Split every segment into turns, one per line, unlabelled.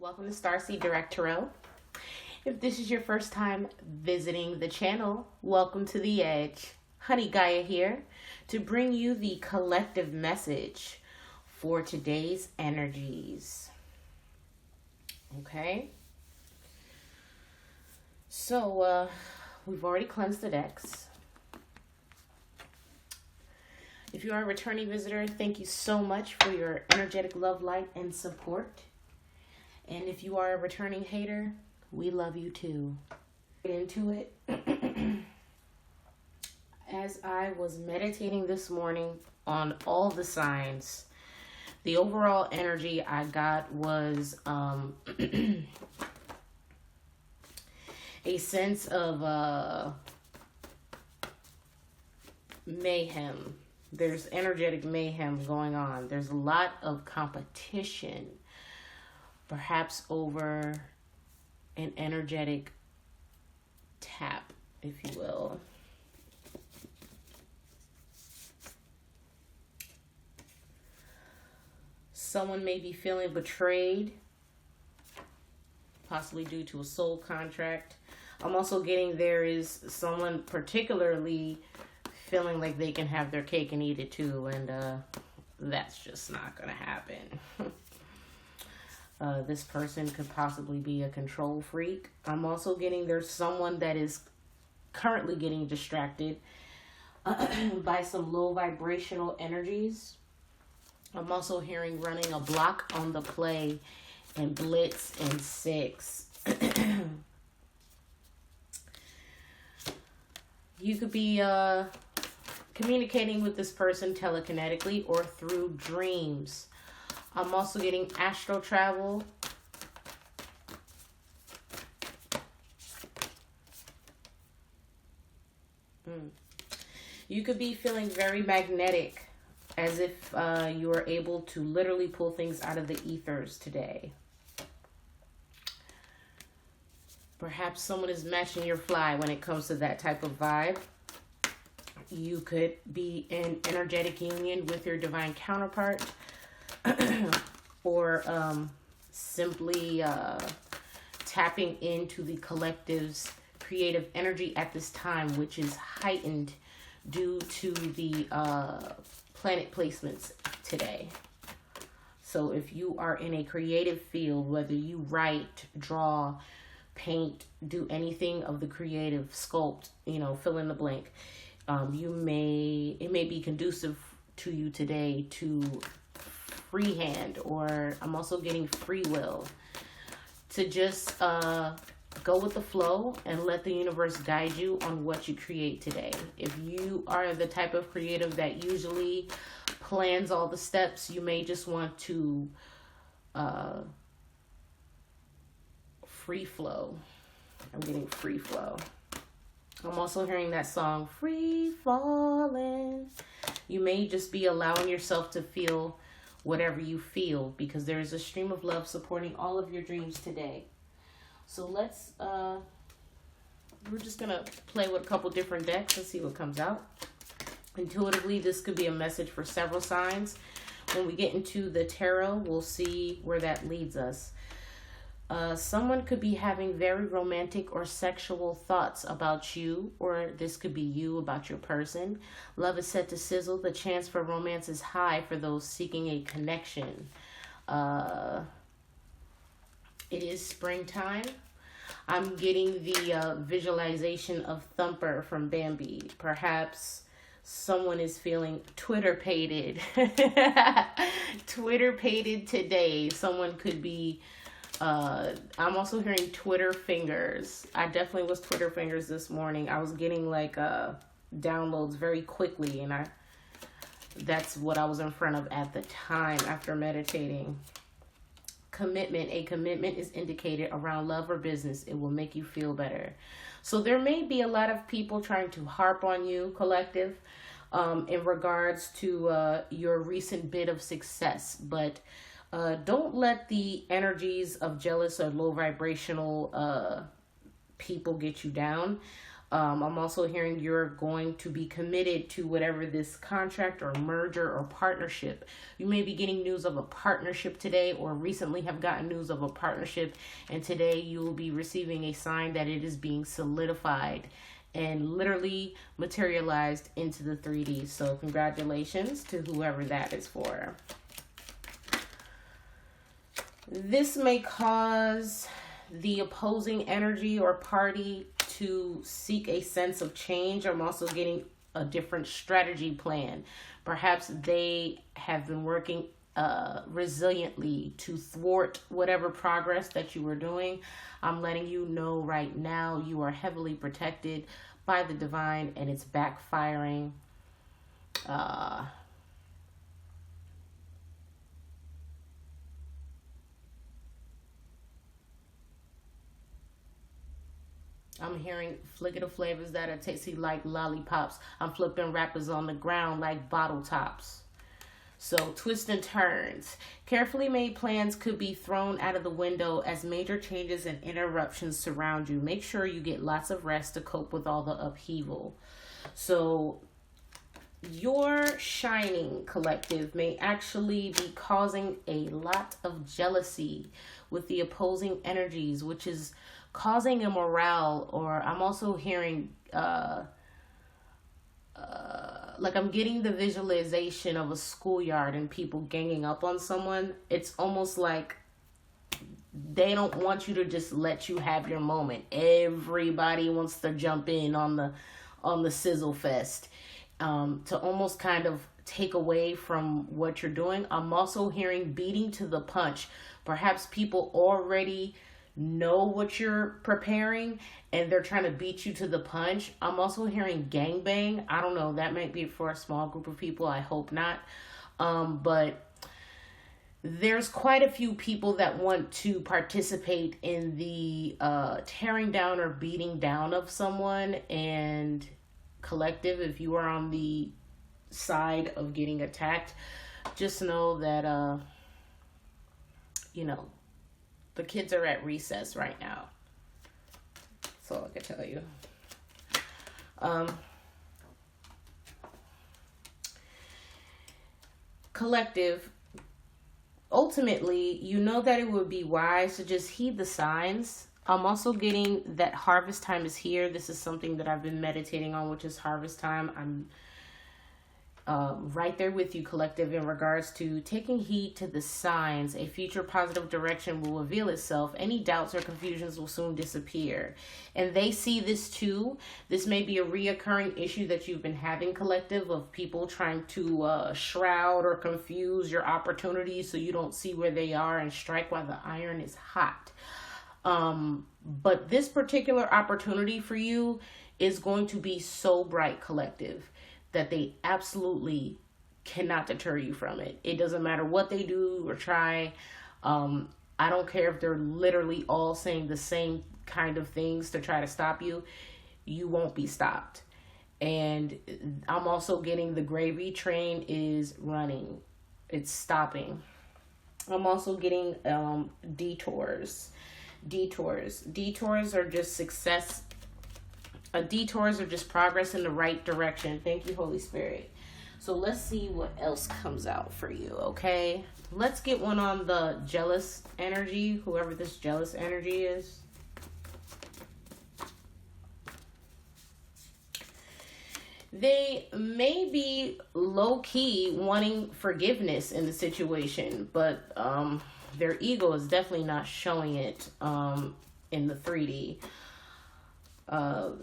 Welcome to Starseed Direct Tarot. If this is your first time visiting the channel, welcome to the edge. Honey Gaia here to bring you the collective message for today's energies. Okay. So, we've already cleansed the decks. If you are a returning visitor, thank you so much for your energetic love, light, and support. And if you are a returning hater, we love you too. Get into it. As I was meditating this morning on all the signs, the overall energy I got was a sense of mayhem. There's energetic mayhem going on. There's a lot of competition, perhaps over an energetic tap, if you will. Someone may be feeling betrayed, possibly due to a soul contract. I'm also getting there is someone particularly feeling like they can have their cake and eat it too, and that's just not gonna happen. This person could possibly be a control freak. I'm also getting there's someone that is currently getting distracted by some low vibrational energies. I'm also hearing running a block on the play and blitz and 6. You could be communicating with this person telekinetically or through dreams. I'm also getting astral travel. You could be feeling very magnetic, as if you are able to literally pull things out of the ethers today. Perhaps someone is matching your fly when it comes to that type of vibe. You could be in energetic union with your divine counterpart, or simply tapping into the collective's creative energy at this time, which is heightened due to the planet placements today. So if you are in a creative field, whether you write, draw, paint, do anything of the creative, sculpt, fill in the blank, it may be conducive to you today to freehand, or I'm also getting free will to just go with the flow and let the universe guide you on what you create today. If you are the type of creative that usually plans all the steps, you may just want to free flow. I'm getting free flow. I'm also hearing that song, Free Falling. You may just be allowing yourself to feel whatever you feel, because there is a stream of love supporting all of your dreams today. So let's, we're just going to play with a couple different decks and see what comes out. Intuitively, this could be a message for several signs. When we get into the tarot, we'll see where that leads us. Someone could be having very romantic or sexual thoughts about you, or this could be you about your person. Love is set to sizzle. The chance for romance is high for those seeking a connection. It is springtime. I'm getting the visualization of Thumper from Bambi. Perhaps someone is feeling Twitter-pated. Twitter-pated today. Someone could be... I'm also hearing Twitter fingers. I definitely was Twitter fingers this morning. I was getting downloads very quickly, and that's what I was in front of at the time after meditating. Commitment. A commitment is indicated around love or business. It will make you feel better. So there may be a lot of people trying to harp on you, collective, in regards to your recent bit of success, but don't let the energies of jealous or low vibrational people get you down. I'm also hearing you're going to be committed to whatever this contract or merger or partnership. You may be getting news of a partnership today, or recently have gotten news of a partnership, and today you will be receiving a sign that it is being solidified and literally materialized into the 3D. So congratulations to whoever that is for. This may cause the opposing energy or party to seek a sense of change. I'm also getting a different strategy plan. Perhaps they have been working resiliently to thwart whatever progress that you were doing. I'm letting you know right now you are heavily protected by the divine, and it's backfiring. I'm hearing flickety flavors that are tasty like lollipops. I'm flipping wrappers on the ground like bottle tops. So twists and turns. Carefully made plans could be thrown out of the window as major changes and interruptions surround you. Make sure you get lots of rest to cope with all the upheaval. So your shining collective may actually be causing a lot of jealousy with the opposing energies, which is causing a morale, or I'm also hearing like I'm getting the visualization of a schoolyard and people ganging up on someone. It's almost like they don't want you to just let you have your moment. Everybody wants to jump in on the sizzle fest, to almost kind of take away from what you're doing. I'm also hearing beating to the punch. Perhaps people already know what you're preparing and they're trying to beat you to the punch. I'm also hearing gangbang. I don't know, that might be for a small group of people. I hope not. But there's quite a few people that want to participate in the tearing down or beating down of someone. And collective, if you are on the side of getting attacked, just know that the kids are at recess right now. That's all I can tell you. Collective, ultimately, you know that it would be wise to just heed the signs. I'm also getting that harvest time is here. This is something that I've been meditating on, which is harvest time. I'm right there with you, collective, in regards to taking heed to the signs. A future positive direction will reveal itself. Any doubts or confusions will soon disappear. And they see this too. This may be a reoccurring issue that you've been having, collective, of people trying to shroud or confuse your opportunities so you don't see where they are and strike while the iron is hot. But this particular opportunity for you is going to be so bright, collective, that they absolutely cannot deter you from it. It doesn't matter what they do or try. I don't care if they're literally all saying the same kind of things to try to stop you. You won't be stopped. And I'm also getting the gravy train is running. It's stopping. I'm also getting detours. Detours are just success. Detours are just progress in the right direction. Thank you, Holy Spirit. So let's see what else comes out for you, okay? Let's get one on the jealous energy, whoever this jealous energy is. They may be low-key wanting forgiveness in the situation, but their ego is definitely not showing it in the 3D.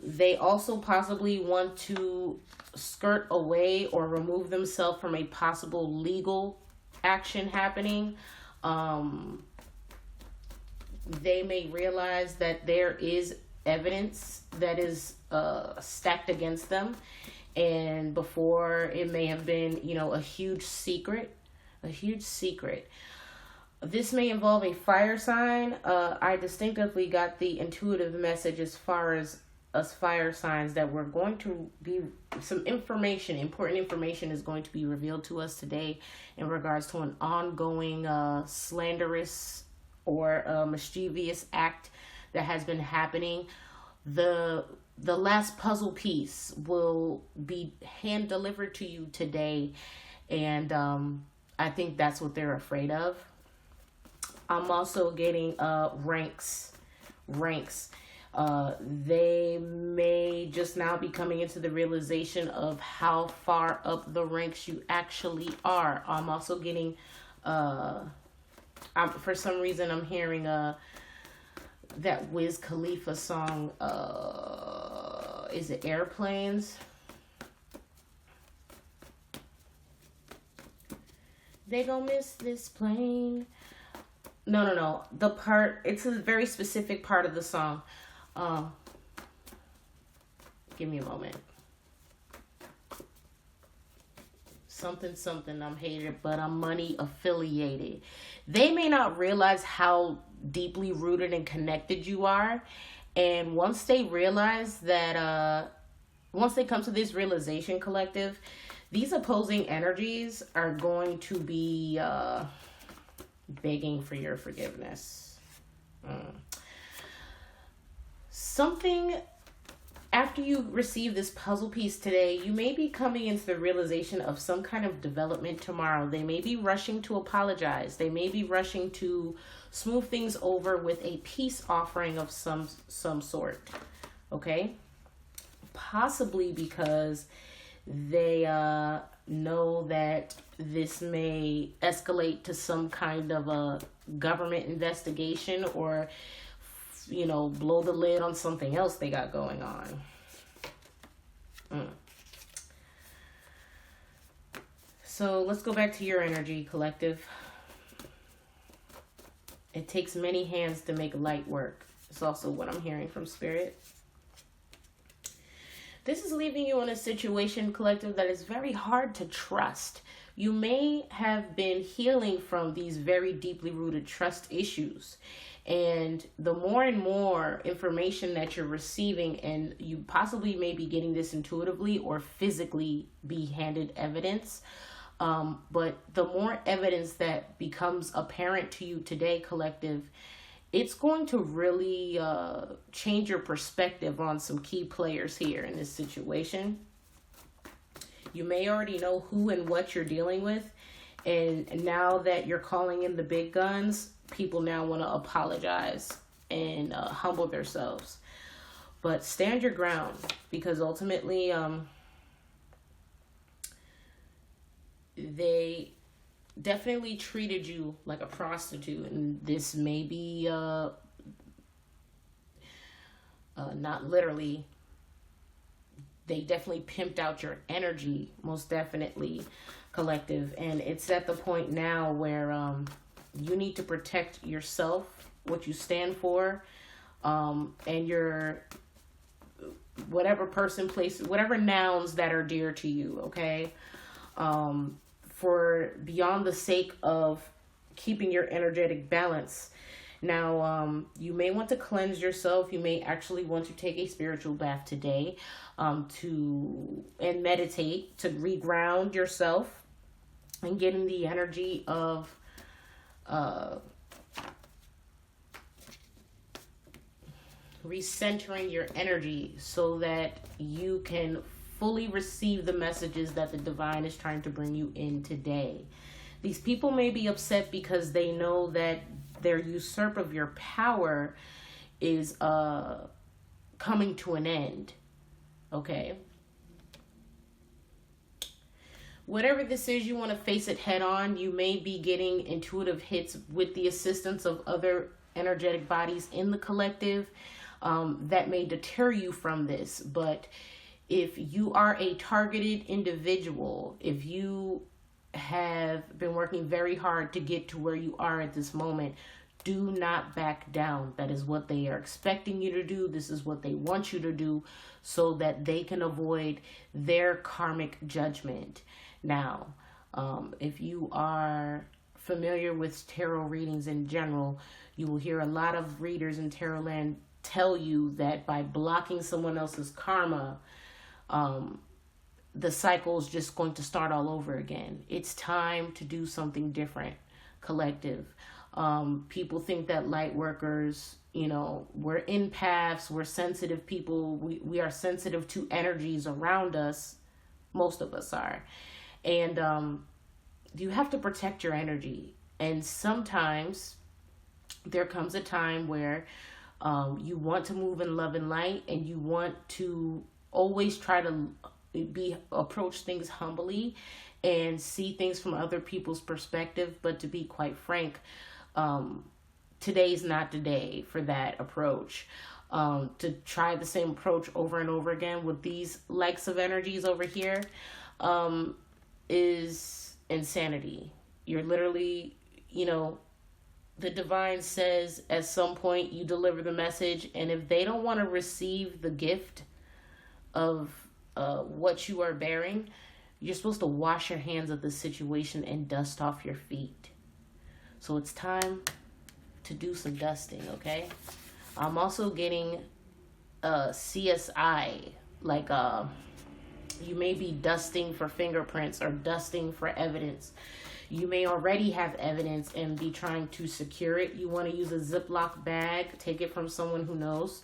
They also possibly want to skirt away or remove themselves from a possible legal action happening. They may realize that there is evidence that is stacked against them, and before it may have been, a huge secret. This may involve a fire sign. I distinctively got the intuitive message as far as us fire signs that we're going to be some information, important information is going to be revealed to us today in regards to an ongoing slanderous or mischievous act that has been happening The last puzzle piece will be hand delivered to you today, and I think that's what they're afraid of. I'm also getting ranks. They may just now be coming into the realization of how far up the ranks you actually are. I'm also getting for some reason I'm hearing that Wiz Khalifa song, is it Airplanes? They gon' miss this plane. No. The part, it's a very specific part of the song. Give me a moment. Something, I'm hated, but I'm money affiliated. They may not realize how deeply rooted and connected you are. And once they realize that, once they come to this realization, collective, these opposing energies are going to be begging for your forgiveness. Something, after you receive this puzzle piece today, you may be coming into the realization of some kind of development tomorrow. They may be rushing to apologize. They may be rushing to smooth things over with a peace offering of some sort. Okay? Possibly because they know that this may escalate to some kind of a government investigation, or blow the lid on something else they got going on. So let's go back to your energy, collective. It takes many hands to make light work. It's also what I'm hearing from Spirit. This is leaving you in a situation, collective, that is very hard to trust. You may have been healing from these very deeply rooted trust issues. And the more and more information that you're receiving, and you possibly may be getting this intuitively or physically be handed evidence, but the more evidence that becomes apparent to you today, collective, it's going to really change your perspective on some key players here in this situation. You may already know who and what you're dealing with, and now that you're calling in the big guns, people now want to apologize and humble themselves. But stand your ground, because ultimately they definitely treated you like a prostitute, and this may be not literally. They definitely pimped out your energy, most definitely, collective. And it's at the point now where you need to protect yourself, what you stand for, and your whatever person, place, whatever nouns that are dear to you, okay? For beyond the sake of keeping your energetic balance. Now, you may want to cleanse yourself. You may actually want to take a spiritual bath today, and meditate to reground yourself and get in the energy of recentering your energy so that you can fully receive the messages that the divine is trying to bring you in today. These people may be upset because they know that their usurp of your power is coming to an end. Okay? Whatever this is, you want to face it head on. You may be getting intuitive hits with the assistance of other energetic bodies in the collective that may deter you from this. But if you are a targeted individual, if you have been working very hard to get to where you are at this moment, do not back down. That is what they are expecting you to do. This is what they want you to do so that they can avoid their karmic judgment. Now, if you are familiar with tarot readings in general, you will hear a lot of readers in tarot land tell you that by blocking someone else's karma, the cycle is just going to start all over again. It's time to do something different, collective. People think that light workers, you know, we're empaths, we're sensitive people, we are sensitive to energies around us. Most of us are. And you have to protect your energy. And sometimes there comes a time where you want to move in love and light, and you want to always try to approach things humbly and see things from other people's perspective. But to be quite frank, today's not the day for that approach. To try the same approach over and over again with these likes of energies over here is insanity. You're literally, you know, the divine says at some point you deliver the message, and if they don't want to receive the gift of what you are bearing, you're supposed to wash your hands of the situation and dust off your feet. So it's time to do some dusting, okay? I'm also getting CSI, like you may be dusting for fingerprints or dusting for evidence. You may already have evidence and be trying to secure it. You want to use a Ziploc bag, take it from someone who knows.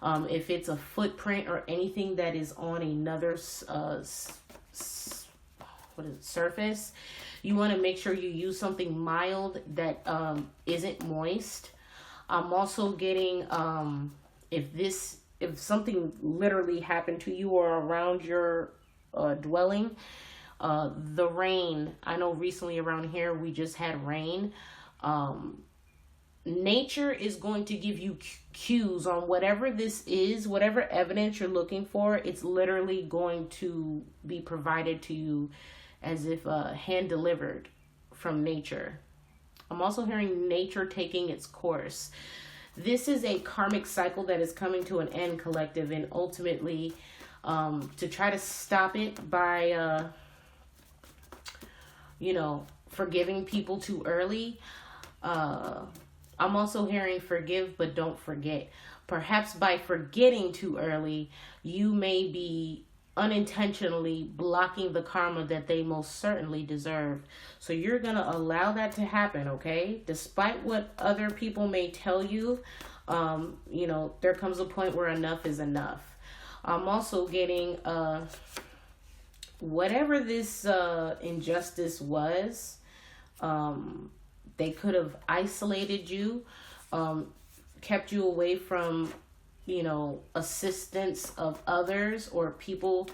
If it's a footprint or anything that is on another surface, you want to make sure you use something mild that isn't moist. I'm also getting if something literally happened to you or around your dwelling, the rain. I know recently around here we just had rain. Nature is going to give you cues on whatever this is, whatever evidence you're looking for. It's literally going to be provided to you as if hand delivered from nature. I'm also hearing nature taking its course. This is a karmic cycle that is coming to an end, collective, and ultimately to try to stop it by forgiving people too early. I'm also hearing forgive, but don't forget. Perhaps by forgetting too early, you may be unintentionally blocking the karma that they most certainly deserve. So you're going to allow that to happen, okay? Despite what other people may tell you, there comes a point where enough is enough. I'm also getting whatever this injustice was, they could have isolated you, kept you away from, assistance of others or people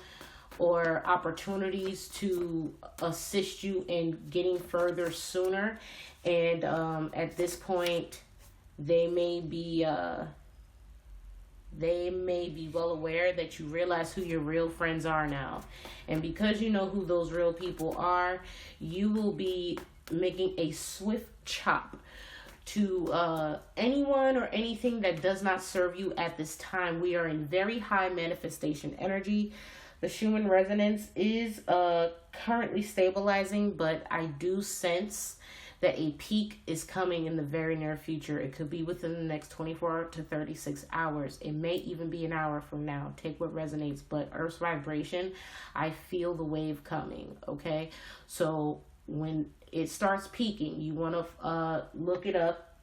or opportunities to assist you in getting further sooner. And at this point, they may be well aware that you realize who your real friends are now. And because you know who those real people are, you will be making a swift chop to anyone or anything that does not serve you at this time. We are in very high manifestation energy. The Schumann resonance is currently stabilizing, but I do sense that a peak is coming in the very near future. It could be within the next 24 to 36 hours. It may even be an hour from now. Take what resonates. But Earth's vibration, I feel the wave coming, okay? So when it starts peaking, you want to look it up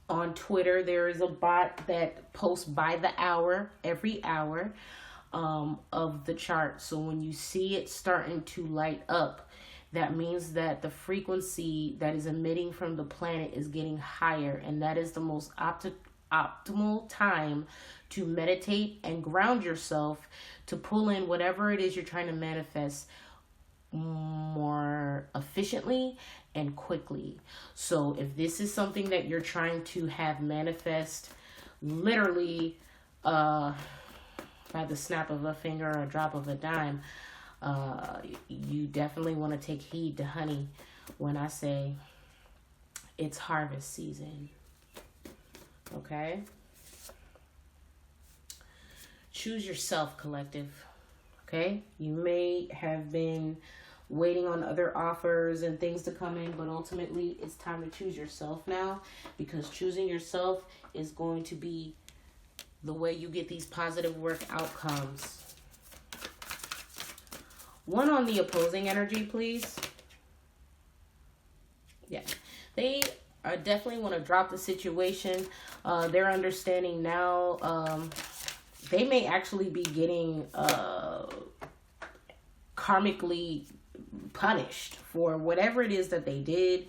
on Twitter. There is a bot that posts by the hour, every hour of the chart. So when you see it starting to light up, that means that the frequency that is emitting from the planet is getting higher, and that is the most optimal time to meditate and ground yourself, to pull in whatever it is you're trying to manifest more efficiently and quickly. So if this is something that you're trying to have manifest literally by the snap of a finger or a drop of a dime, you definitely want to take heed to honey when I say it's harvest season. Okay? Choose yourself, collective. Okay? You may have been waiting on other offers and things to come in, but ultimately it's time to choose yourself now, because choosing yourself is going to be the way you get these positive work outcomes. One on the opposing energy, please. Yeah. They I definitely want to drop the situation. They're understanding now. They may actually be getting karmically punished for whatever it is that they did.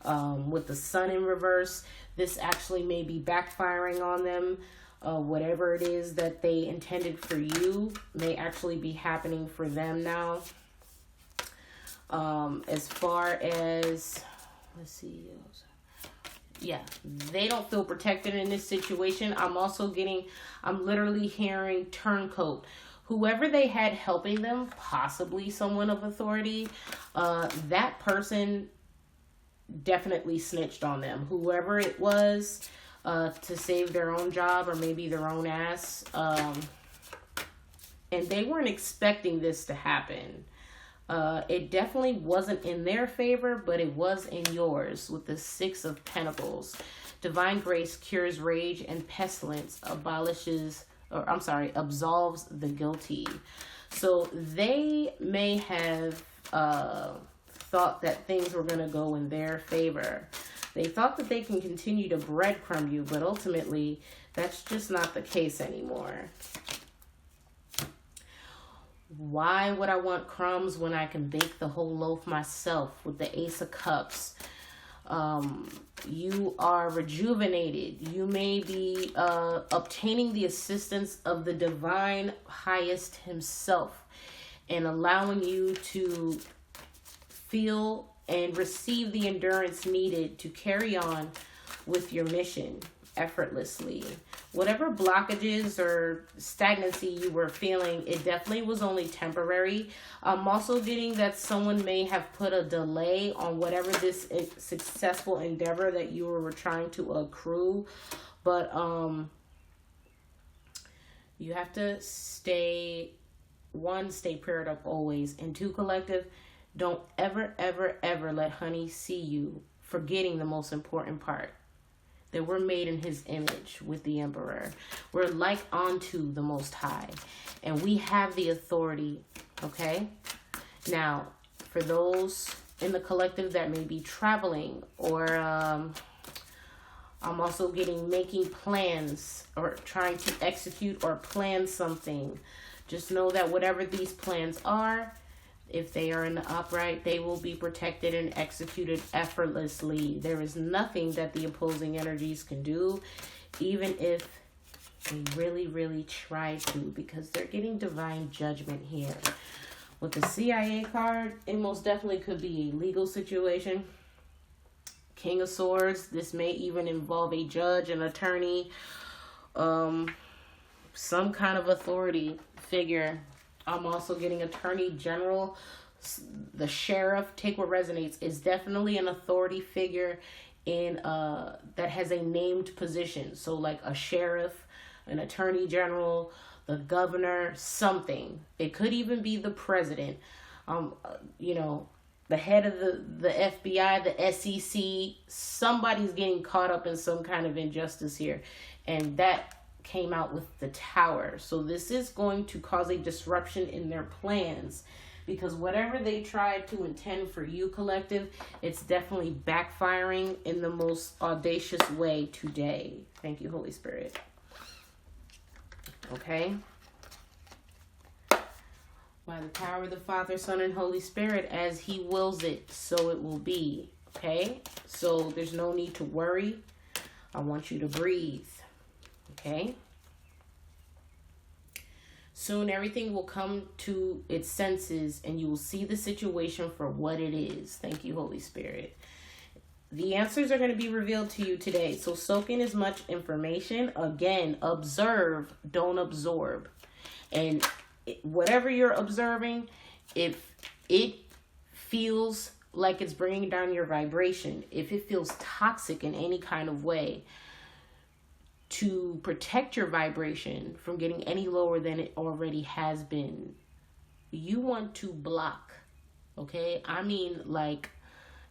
With the sun in reverse, this actually may be backfiring on them. Whatever it is that they intended for you may actually be happening for them now. As far as, let's see, yeah, they don't feel protected in this situation. I'm literally hearing turncoat. Whoever they had helping them, possibly someone of authority, that person definitely snitched on them. Whoever it was, to save their own job or maybe their own ass. And they weren't expecting this to happen. It definitely wasn't in their favor, but it was in yours with the Six of Pentacles. Divine grace cures rage and pestilence, absolves the guilty. So they may have thought that things were going to go in their favor. They thought that they can continue to breadcrumb you, but ultimately that's just not the case anymore. Why would I want crumbs when I can bake the whole loaf myself with the Ace of Cups? You are rejuvenated. You may be obtaining the assistance of the divine highest himself and allowing you to feel and receive the endurance needed to carry on with your mission effortlessly. Whatever blockages or stagnancy you were feeling, it definitely was only temporary. I'm also getting that someone may have put a delay on whatever this successful endeavor that you were trying to accrue. But you have to stay prayed up always. And two, collective, don't ever, ever, ever let honey see you forgetting the most important part. That we're made in his image with the Emperor. We're like unto the Most High. And we have the authority. Okay? Now, for those in the collective that may be traveling, or I'm also getting making plans or trying to execute or plan something. Just know that whatever these plans are, if they are in the upright, they will be protected and executed effortlessly. There is nothing that the opposing energies can do, even if they really, really try to, because they're getting divine judgment here. With the CIA card, it most definitely could be a legal situation. King of Swords, this may even involve a judge, an attorney, some kind of authority figure. I'm also getting Attorney General, the Sheriff. Take what resonates. Is definitely an authority figure in that has a named position. So like a sheriff, an Attorney General, the governor, something. It could even be the president. The head of the FBI, the SEC. Somebody's getting caught up in some kind of injustice here, and that came out with the Tower. So this is going to cause a disruption in their plans, because whatever they tried to intend for you, collective, it's definitely backfiring in the most audacious way today. Thank you, Holy Spirit. Okay. By the power of the Father, Son, and Holy Spirit, as he wills it, so it will be. Okay. So there's no need to worry. I want you to breathe. Okay. Soon everything will come to its senses and you will see the situation for what it is. Thank you, Holy Spirit. The answers are going to be revealed to you today. So soak in as much information. Again, observe, don't absorb. And whatever you're observing, if it feels like it's bringing down your vibration, if it feels toxic in any kind of way, to protect your vibration from getting any lower than it already has been, you want to block. Okay? I mean, like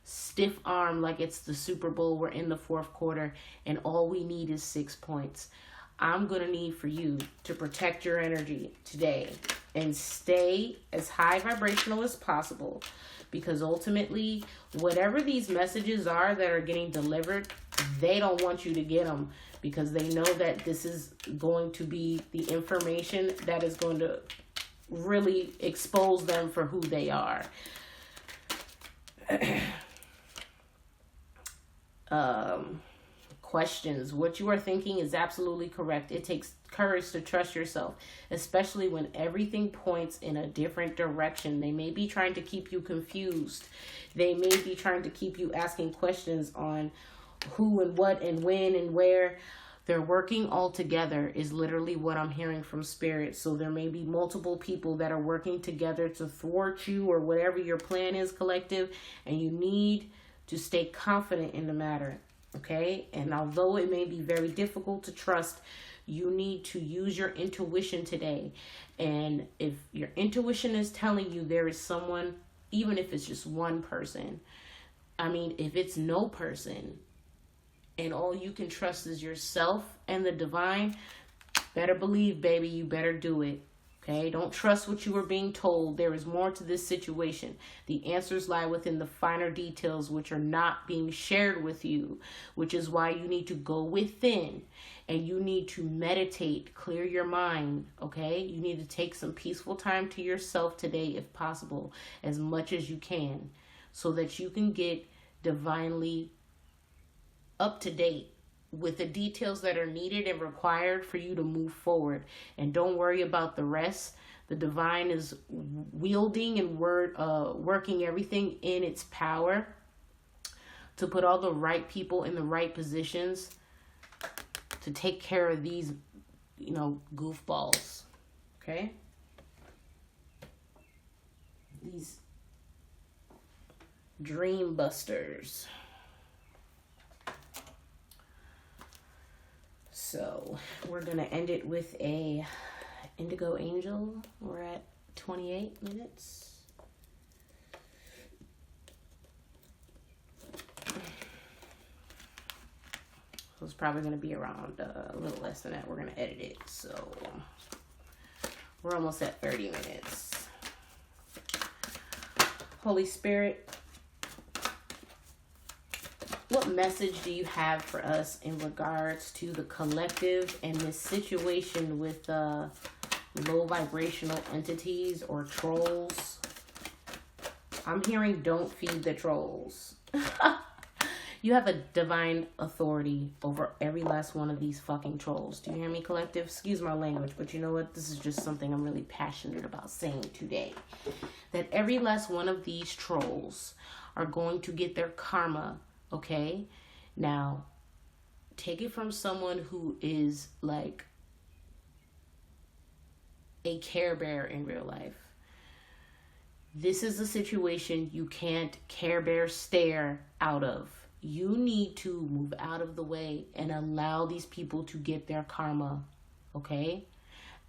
stiff arm, like it's the Super Bowl. We're in the fourth quarter and all we need is 6 points. I'm going to need for you to protect your energy today and stay as high vibrational as possible, because ultimately, whatever these messages are that are getting delivered, they don't want you to get them, because they know that this is going to be the information that is going to really expose them for who they are. Questions. What you are thinking is absolutely correct. It takes courage to trust yourself, especially when everything points in a different direction. They may be trying to keep you confused. They may be trying to keep you asking questions on who and what and when and where. They're working all together is literally what I'm hearing from Spirit. So there may be multiple people that are working together to thwart you or whatever your plan is, collective, and you need to stay confident in the matter. Okay? And although it may be very difficult to trust, you need to use your intuition today. And if your intuition is telling you there is someone, even if it's just one person, I mean, if it's no person, and all you can trust is yourself and the divine, better believe, baby, you better do it. Okay? Don't trust what you are being told. There is more to this situation. The answers lie within the finer details, which are not being shared with you, which is why you need to go within and you need to meditate, clear your mind. Okay? You need to take some peaceful time to yourself today, if possible, as much as you can, so that you can get divinely up to date with the details that are needed and required for you to move forward. And don't worry about the rest. The divine is wielding and working everything in its power to put all the right people in the right positions to take care of these, goofballs. Okay? These dream busters. So we're going to end it with a Indigo Angel. We're at 28 minutes. So it's probably going to be around a little less than that. We're going to edit it. So we're almost at 30 minutes. Holy Spirit, what message do you have for us in regards to the collective and this situation with low vibrational entities or trolls? I'm hearing don't feed the trolls. You have a divine authority over every last one of these fucking trolls. Do you hear me, collective? Excuse my language, but you know what? This is just something I'm really passionate about saying today. That every last one of these trolls are going to get their karma. Okay, now take it from someone who is like a Care Bear in real life. This is a situation you can't Care Bear stare out of. You need to move out of the way and allow these people to get their karma. Okay?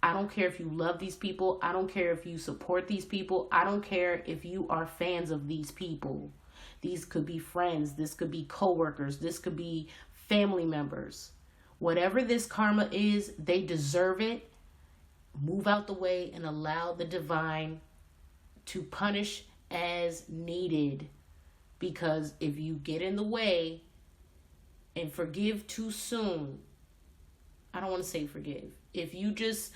I don't care if you love these people. I don't care if you support these people. I don't care if you are fans of these people. These could be friends. This could be coworkers. This could be family members. Whatever this karma is, they deserve it. Move out the way and allow the divine to punish as needed. Because if you get in the way and forgive too soon, I don't want to say forgive. If you just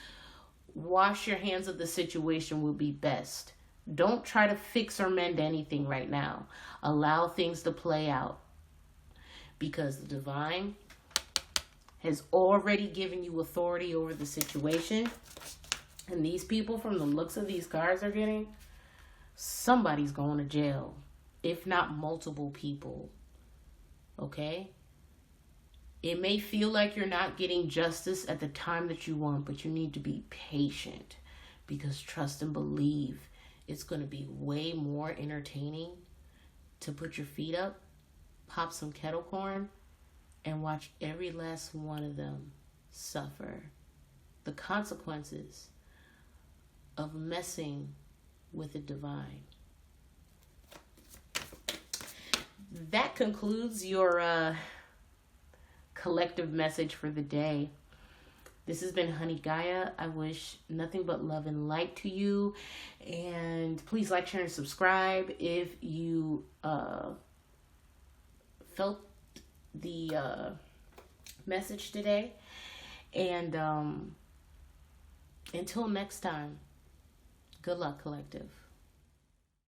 wash your hands of the situation will be best. Don't try to fix or mend anything right now. Allow things to play out. Because the divine has already given you authority over the situation. And these people, from the looks of these cards are getting, somebody's going to jail. If not multiple people. Okay? It may feel like you're not getting justice at the time that you want, but you need to be patient. Because trust and believe, it's going to be way more entertaining to put your feet up, pop some kettle corn, and watch every last one of them suffer the consequences of messing with the divine. That concludes your collective message for the day. This has been Honey Gaia. I wish nothing but love and light to you. And please like, share, and subscribe if you felt the message today. And until next time, good luck, collective.